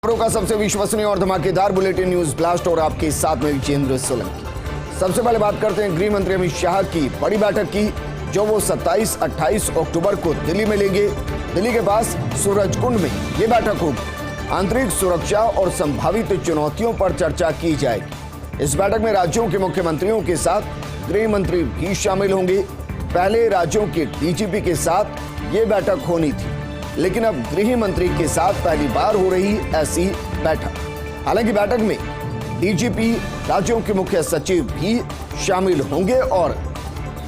खबरों का सबसे विश्वसनीय और धमाकेदार बुलेटिन न्यूज ब्लास्ट और आपके साथ में विजेंद्र सोलंकी। सबसे पहले बात करते हैं गृह मंत्री अमित शाह की बड़ी बैठक की, जो वो 27-28 अक्टूबर को दिल्ली में लेंगे। दिल्ली के पास सूरजकुंड में ये बैठक होगी। आंतरिक सुरक्षा और संभावित चुनौतियों पर चर्चा की जाएगी। इस बैठक में राज्यों के मुख्यमंत्रियों के साथ गृह मंत्री भी शामिल होंगे। पहले राज्यों के डीजीपी के साथ ये बैठक होनी थी, लेकिन अब गृह मंत्री के साथ पहली बार हो रही ऐसी बैठक। हालांकि बैठक में डीजीपी, राज्यों के मुख्य सचिव भी शामिल होंगे और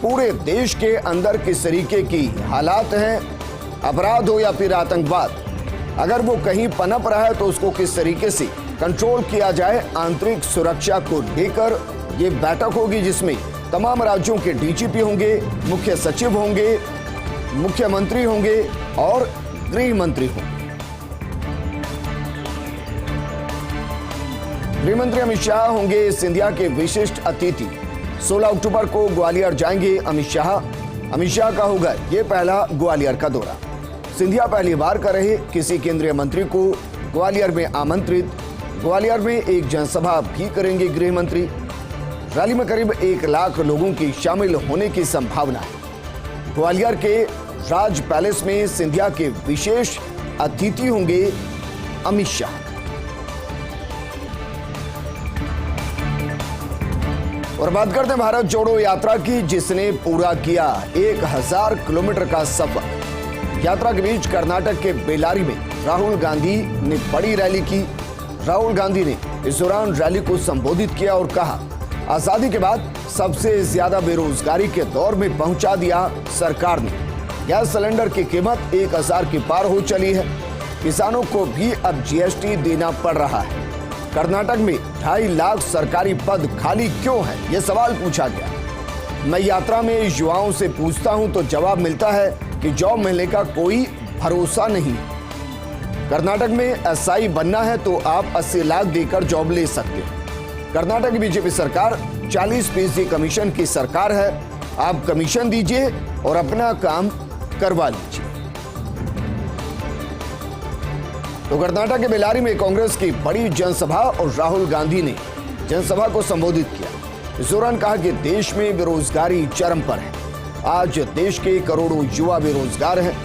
पूरे देश के अंदर किस तरीके की हालात हैं, अपराध हो या फिर आतंकवाद, अगर वो कहीं पनप रहा है तो उसको किस तरीके से कंट्रोल किया जाए, आंतरिक सुरक्षा को लेकर ये बैठक होगी, जिसमें तमाम राज्यों के डीजीपी होंगे, मुख्य सचिव होंगे, मुख्यमंत्री होंगे और गृह मंत्री होंगे। गृह मंत्री अमित शाह होंगे सिंधिया के विशिष्ट अतिथि। 16 अक्टूबर को ग्वालियर जाएंगे अमित शाह। अमित शाह का होगा ये पहला ग्वालियर का दौरा। सिंधिया पहली बार कर रहे किसी केंद्रीय मंत्री को ग्वालियर में आमंत्रित। ग्वालियर में एक जनसभा भी करेंगे गृह मंत्री। रैली में करीब 1 लाख लोगों की शामिल होने की संभावना है। ग्वालियर के राज पैलेस में सिंधिया के विशेष अतिथि होंगे अमित शाह। और बात करते हैं भारत जोड़ो यात्रा की, जिसने पूरा किया 1000 किलोमीटर का सफर। यात्रा के बीच कर्नाटक के बेल्लारी में राहुल गांधी ने बड़ी रैली की। राहुल गांधी ने इस दौरान रैली को संबोधित किया और कहा, आजादी के बाद सबसे ज्यादा बेरोजगारी के दौर में पहुंचा दिया सरकार ने। गैस सिलेंडर की कीमत 1000 की पार हो चली है। किसानों को भी अब जीएसटी देना पड़ रहा है। कर्नाटक में 2.5 लाख सरकारी पद खाली क्यों हैं, यह सवाल पूछा गया। मैं यात्रा में युवाओं से पूछता हूं तो जवाब मिलता है कि जॉब मिलने का कोई भरोसा नहीं। कर्नाटक में एसआई बनना है तो आप 80 लाख देकर जॉब ले सकते हैं। कर्नाटक की बीजेपी सरकार 40% कमीशन की सरकार है। आप कमीशन दीजिए और अपना काम करवा लीजिए। तो कर्नाटक के बेल्लारी में कांग्रेस की बड़ी जनसभा और राहुल गांधी ने जनसभा को संबोधित किया। इस दौरान कहा कि देश में बेरोजगारी चरम पर है। आज देश के करोड़ों युवा बेरोजगार हैं।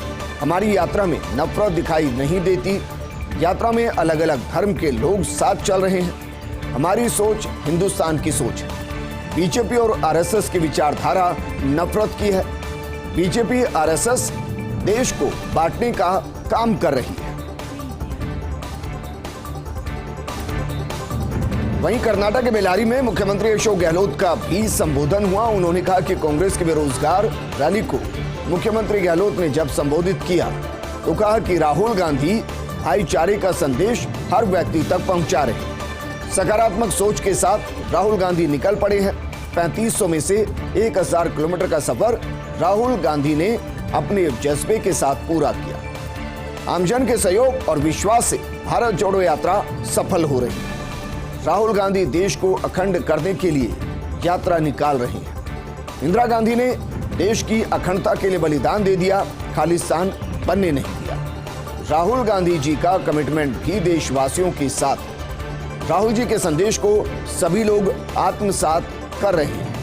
हमारी यात्रा में नफरत दिखाई नहीं देती। यात्रा में अलग अलग धर्म के लोग साथ चल रहे हैं। हमारी सोच हिंदुस्तान की सोच है। बीजेपी और आरएसएस की विचारधारा नफरत की है। बीजेपी आरएसएस देश को बांटने का काम कर रही है। वहीं कर्नाटक के बेल्लारी में मुख्यमंत्री अशोक गहलोत का भी संबोधन हुआ। उन्होंने कहा कि कांग्रेस के बेरोजगार रैली को मुख्यमंत्री गहलोत ने जब संबोधित किया तो कहा कि राहुल गांधी भाईचारे का संदेश हर व्यक्ति तक पहुंचा रहे। सकारात्मक सोच के साथ राहुल गांधी निकल पड़े हैं। 3500 में से 1000 किलोमीटर का सफर राहुल गांधी ने अपने जज्बे के साथ पूरा किया। आमजन के सहयोग और विश्वास से भारत जोड़ो यात्रा सफल हो रही है। राहुल गांधी देश को अखंड करने के लिए यात्रा निकाल रहे हैं। इंदिरा गांधी ने देश की अखंडता के लिए बलिदान दे दिया, खालिस्तान बनने नहीं दिया। राहुल गांधी जी का कमिटमेंट भी देशवासियों के साथ। राहुल जी के संदेश को सभी लोग आत्मसात कर रहे हैं।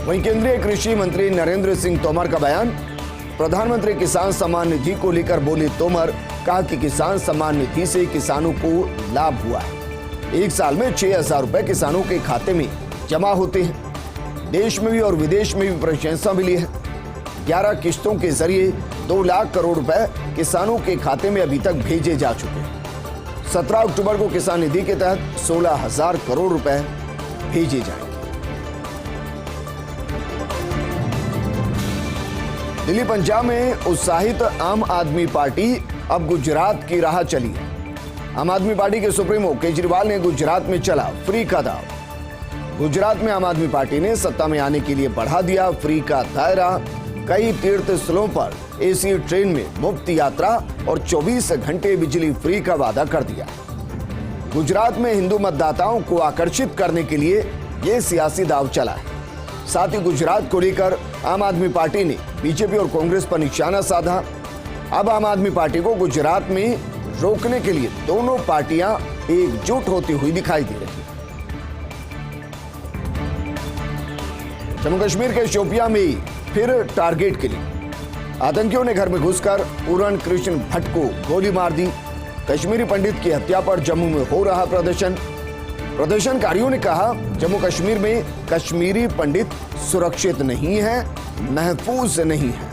वहीं केंद्रीय कृषि मंत्री नरेंद्र सिंह तोमर का बयान। प्रधानमंत्री किसान सम्मान निधि को लेकर बोले तोमर, कहा कि किसान सम्मान निधि से किसानों को लाभ हुआ है। एक साल में 6000 रुपए किसानों के खाते में जमा होते हैं। देश में भी और विदेश में भी प्रशंसा मिली है। 11 किस्तों के जरिए 2 लाख करोड़ रुपए किसानों के खाते में अभी तक भेजे जा चुके हैं। 17 अक्टूबर को किसान निधि के तहत 16,000 करोड़ रुपए भेजे जाएंगे। दिल्ली पंजाब में उत्साहित आम आदमी पार्टी अब गुजरात की राह चली है। आम आदमी पार्टी के सुप्रीमो केजरीवाल ने गुजरात में चला फ्री का दाव। गुजरात में आम आदमी पार्टी ने सत्ता में आने के लिए बढ़ा दिया फ्री का दायरा। कई तीर्थ स्थलों पर एसी ट्रेन में मुफ्त यात्रा और 24 घंटे बिजली फ्री का वादा कर दिया। गुजरात में हिंदू मतदाताओं को आकर्षित करने के लिए यह सियासी दाव चला है। साथ ही गुजरात को लेकर आम आदमी पार्टी ने बीजेपी और कांग्रेस पर निशाना साधा। अब आम आदमी पार्टी को गुजरात में रोकने के लिए दोनों पार्टियां एकजुट होती हुई दिखाई दे रही। जम्मू कश्मीर के शोपियां में फिर टारगेट के लिए आतंकियों ने घर में घुसकर पूरण कृष्ण भट्ट को गोली मार दी। कश्मीरी पंडित की हत्या पर जम्मू में हो रहा प्रदर्शन। प्रदर्शनकारियों ने कहा जम्मू कश्मीर में कश्मीरी पंडित सुरक्षित नहीं है, महफूज नहीं है।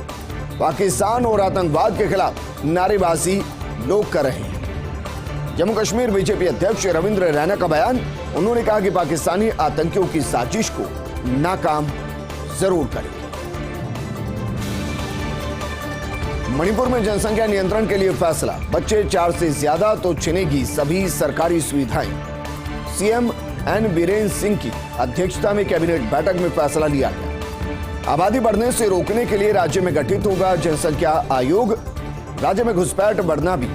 पाकिस्तान और आतंकवाद के खिलाफ नारेबाजी लोग कर रहे हैं। जम्मू कश्मीर बीजेपी अध्यक्ष रविंद्र रैना का बयान, उन्होंने कहा कि पाकिस्तानी आतंकियों की साजिश को नाकाम जरूर करेंगे। मणिपुर में जनसंख्या नियंत्रण के लिए फैसला, बच्चे 4 से ज्यादा तो छिनेगी सभी सरकारी सुविधाएं। सीएम एन बीरेन्द्र सिंह की अध्यक्षता में कैबिनेट बैठक में फैसला लिया गया। आबादी बढ़ने से रोकने के लिए राज्य में गठित होगा जनसंख्या आयोग। राज्य में घुसपैठ बढ़ना भी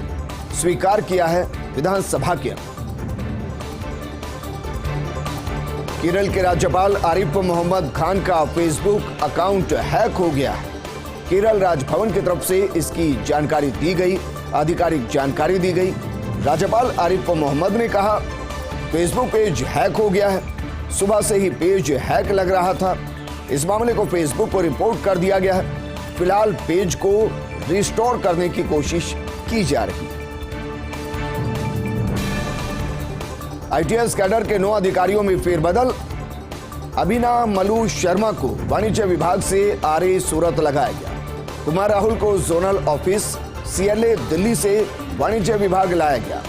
स्वीकार किया है विधानसभा के अंदर। केरल के राज्यपाल आरिफ मोहम्मद खान का फेसबुक अकाउंट हैक हो गया है। केरल राजभवन की तरफ से इसकी जानकारी दी गई, आधिकारिक जानकारी दी गई। राज्यपाल आरिफ मोहम्मद ने कहा फेसबुक पेज हैक हो गया है। सुबह से ही पेज हैक लग रहा था। इस मामले को फेसबुक को रिपोर्ट कर दिया गया है। फिलहाल पेज को रिस्टोर करने की कोशिश की जा रही है। आईटीएस कैडर के 9 अधिकारियों में फेरबदल। अभिना मलू शर्मा को वाणिज्य विभाग से आरए सूरत लगाया गया। कुमार राहुल को जोनल ऑफिस सीएलए दिल्ली से वाणिज्य विभाग लाया गया।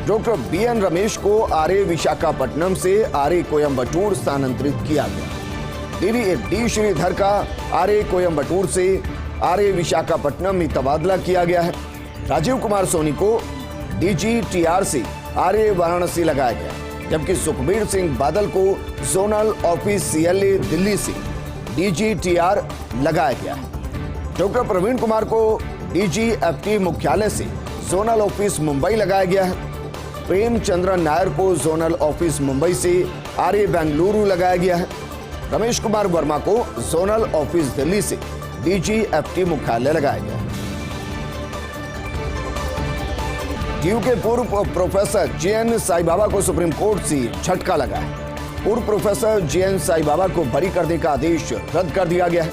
डॉक्टर बीएन रमेश को आरए विशाखापट्टनम से आरए कोयंबटूर स्थानांतरित किया गया। डी श्रीधर का आरए कोयंबटूर से आरए विशाखापट्टनम में तबादला किया गया है। राजीव कुमार सोनी को डीजीटीआर से आरए वाराणसी लगाया गया, जबकि सुखबीर सिंह बादल को जोनल ऑफिस सीएलए दिल्ली से डीजीटीआर लगाया गया है। डॉक्टर प्रवीण कुमार को डीजीएफटी मुख्यालय से जोनल ऑफिस मुंबई लगाया गया है। प्रेमचंद्रन नायर को जोनल ऑफिस मुंबई से आरए बेंगलुरु लगाया गया है। रमेश कुमार वर्मा को जोनल ऑफिस दिल्ली से डीजीएफटी मुख्यालय लगाया गया है। डीयू के पूर्व प्रोफेसर जेएन साईबाबा को सुप्रीम कोर्ट से झटका लगा है। पूर्व प्रोफेसर जेएन साईबाबा को बरी करने का आदेश रद्द कर दिया गया है।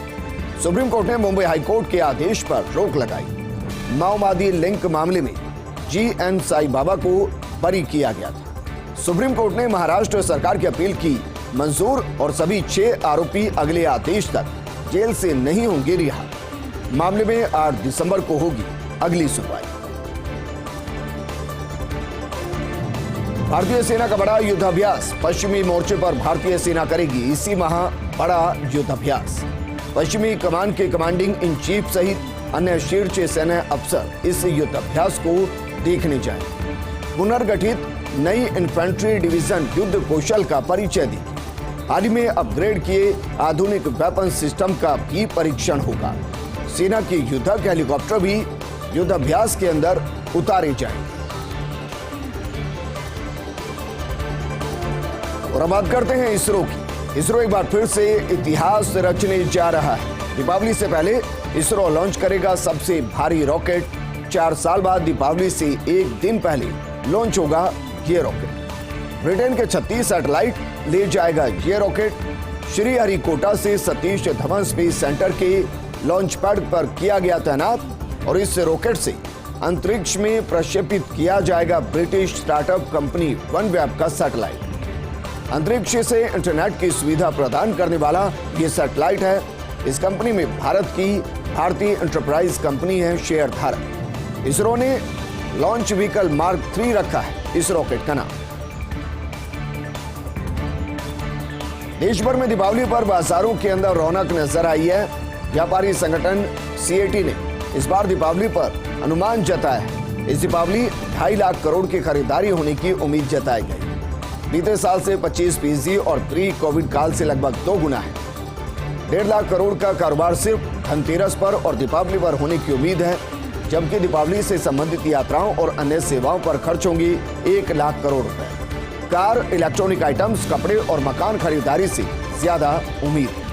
सुप्रीम कोर्ट ने मुंबई हाईकोर्ट के आदेश पर रोक लगाई। माओवादी लिंक मामले में जीएन साईबाबा को बरी किया गया था। सुप्रीम कोर्ट ने महाराष्ट्र सरकार की अपील की मंजूर और सभी 6 आरोपी अगले आदेश तक जेल से नहीं होंगे रिहा। मामले में 8 दिसंबर को होगी अगली सुनवाई। भारतीय सेना का बड़ा युद्धाभ्यास, पश्चिमी मोर्चे पर भारतीय सेना करेगी इसी माह बड़ा युद्धाभ्यास। पश्चिमी कमान के कमांडिंग इन चीफ सहित अन्य शीर्ष सेना अफसर इस युद्धाभ्यास को देखने जाएंगे। पुनर्गठित नई इन्फेंट्री डिवीजन युद्ध कौशल का परिचय दी। हाल ही में अपग्रेड किए आधुनिक वेपन सिस्टम का भी परीक्षण होगा। सेना के युद्धक हेलीकॉप्टर भी युद्धाभ्यास के अंदर उतारे जाएंगे। और अब बात करते हैं इसरो की। इसरो एक बार फिर से इतिहास रचने जा रहा है। दीपावली से पहले इसरो लॉन्च करेगा सबसे भारी रॉकेट। 4 साल बाद दीपावली से एक दिन पहले लॉन्च होगा ये रॉकेट। ब्रिटेन के 36 सैटेलाइट ले जाएगा ये रॉकेट। श्रीहरिकोटा से सतीश धवन स्पेस सेंटर के लॉन्च पैड पर किया गया तैनात और इस रॉकेट से अंतरिक्ष में प्रक्षेपित किया जाएगा ब्रिटिश स्टार्टअप कंपनी वनवेब का सैटेलाइट। अंतरिक्ष से इंटरनेट की सुविधा प्रदान करने वाला ये सैटेलाइट है। इस कंपनी में भारत की भारतीय एंटरप्राइज कंपनी है शेयर धारक। इसरो ने लॉन्च व्हीकल मार्क 3 रखा है इस रॉकेट का नाम। देश भर में दीपावली पर बाजारों के अंदर रौनक नजर आई है। व्यापारी संगठन सीएटी ने इस बार दीपावली पर अनुमान जताया है। इस दीपावली 2.5 लाख करोड़ की खरीदारी होने की उम्मीद जताई गई। बीते साल से 25% और प्री कोविड काल से लगभग 2 गुना है। 1.5 लाख करोड़ का कारोबार सिर्फ धनतेरस पर और दीपावली पर होने की उम्मीद है, जबकि दीपावली से संबंधित यात्राओं और अन्य सेवाओं पर खर्च होंगी 1 लाख करोड़ रुपए। कार, इलेक्ट्रॉनिक आइटम्स, कपड़े और मकान खरीदारी से ज्यादा उम्मीद है।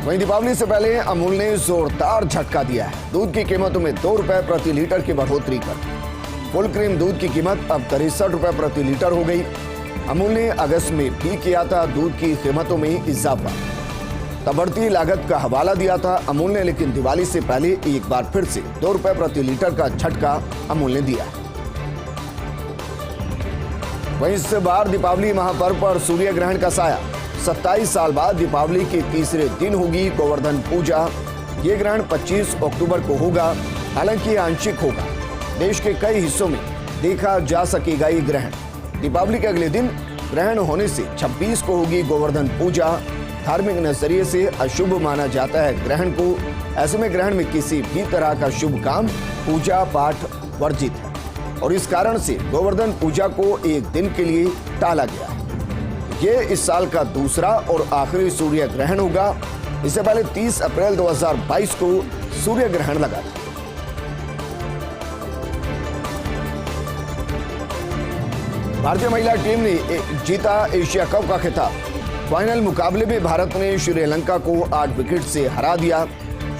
वहीं दीपावली से पहले अमूल ने जोरदार झटका दिया है। दूध की कीमतों में 2 रुपए प्रति लीटर की बढ़ोतरी कर फुल क्रीम दूध की कीमत अब 63 रुपए प्रति लीटर हो गई। अमूल ने अगस्त में भी किया था दूध की कीमतों में इजाफा, तब बढ़ती लागत का हवाला दिया था अमूल ने, लेकिन दिवाली से पहले एक बार फिर से 2 रुपए प्रति लीटर का झटका अमूल ने दिया। वहीं इस बार दीपावली महापर्व पर सूर्य ग्रहण का साया। 27 साल बाद दीपावली के तीसरे दिन होगी गोवर्धन पूजा। ये ग्रहण 25 अक्टूबर को होगा, हालांकि आंशिक होगा। देश के कई हिस्सों में देखा जा सकेगा ये ग्रहण। दीपावली के अगले दिन ग्रहण होने से 26 को होगी गोवर्धन पूजा। धार्मिक नजरिए से अशुभ माना जाता है ग्रहण को। ऐसे में ग्रहण में किसी भी तरह का शुभ काम, पूजा पाठ वर्जित है और इस कारण से गोवर्धन पूजा को एक दिन के लिए टाला गया है। ये इस साल का दूसरा और आखिरी सूर्य ग्रहण होगा। इससे पहले 30 अप्रैल 2022 को सूर्य ग्रहण लगा था। भारतीय महिला टीम ने जीता एशिया कप का खिताब। फाइनल मुकाबले में भारत ने श्रीलंका को 8 विकेट से हरा दिया।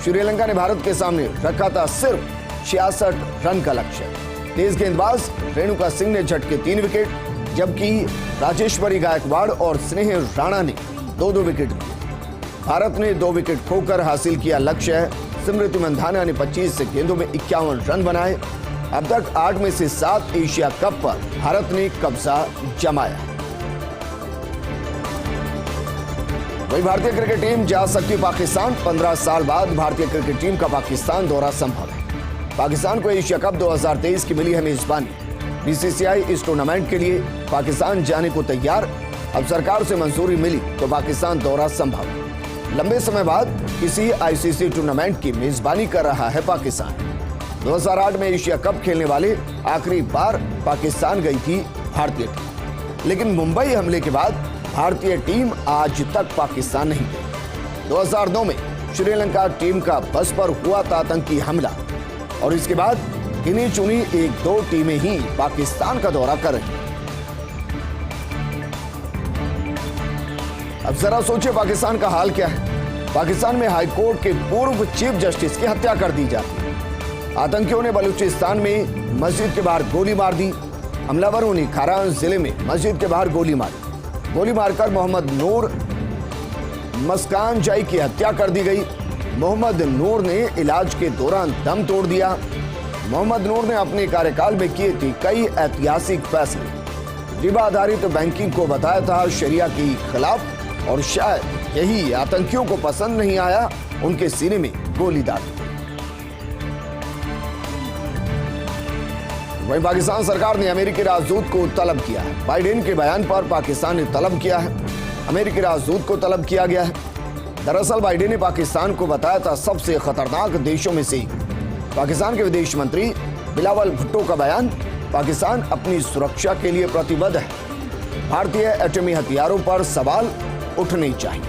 श्रीलंका ने भारत के सामने रखा था सिर्फ 66 रन का लक्ष्य। तेज गेंदबाज रेणुका सिंह ने झटके 3 विकेट, जबकि राजेश्वरी गायकवाड़ और स्नेह राणा ने 2-2 विकेट लिए। भारत ने 2 विकेट खोकर हासिल किया लक्ष्य। स्मृति मंधाना ने 25 गेंदों में 51 रन बनाए। अब तक 8 में से 7 एशिया कप पर भारत ने कब्जा जमाया। वहीं भारतीय क्रिकेट टीम जा सकती पाकिस्तान। 15 साल बाद भारतीय क्रिकेट टीम का पाकिस्तान दौरा संभव है। पाकिस्तान को एशिया कप 2023 की मिली है मेजबानी। बीसीसीआई इस टूर्नामेंट के लिए पाकिस्तान जाने को तैयार। अब सरकार से मंजूरी मिली तो पाकिस्तान दौरा संभव है। लंबे समय बाद किसी आईसीसी टूर्नामेंट की मेजबानी कर रहा है पाकिस्तान। 2008 में एशिया कप खेलने वाले आखिरी बार पाकिस्तान गई थी भारतीय टीम, लेकिन मुंबई हमले के बाद भारतीय टीम आज तक पाकिस्तान नहीं गई। 2009 में श्रीलंका टीम का बस पर हुआ था आतंकी हमला और इसके बाद गिनी चुनी 1-2 टीमें ही पाकिस्तान का दौरा कर रही। अब जरा सोचिए पाकिस्तान का हाल क्या है। पाकिस्तान में हाईकोर्ट के पूर्व चीफ जस्टिस की हत्या कर दी जाती है। आतंकियों ने बलूचिस्तान में मस्जिद के बाहर गोली मार दी। हमलावरों ने खारान जिले में मस्जिद के बाहर गोली मारी। गोली मारकर मोहम्मद नूर मस्कान जाई की हत्या कर दी गई। मोहम्मद नूर ने इलाज के दौरान दम तोड़ दिया। मोहम्मद नूर ने अपने कार्यकाल में किए थे कई ऐतिहासिक फैसले। रिबा आधारित बैंकिंग को बताया था शरिया के खिलाफ और शायद यही आतंकियों को पसंद नहीं आया, उनके सीने में गोली दाग दी। वहीं पाकिस्तान सरकार ने अमेरिकी राजदूत को तलब किया है। बाइडेन के बयान पर पाकिस्तान ने तलब किया है। अमेरिकी राजदूत को तलब किया गया है। दरअसल बाइडेन ने पाकिस्तान को बताया था सबसे खतरनाक देशों में से एक। पाकिस्तान के विदेश मंत्री बिलावल भुट्टो का बयान, पाकिस्तान अपनी सुरक्षा के लिए प्रतिबद्ध है। भारतीय एटमी हथियारों पर सवाल उठने चाहिए।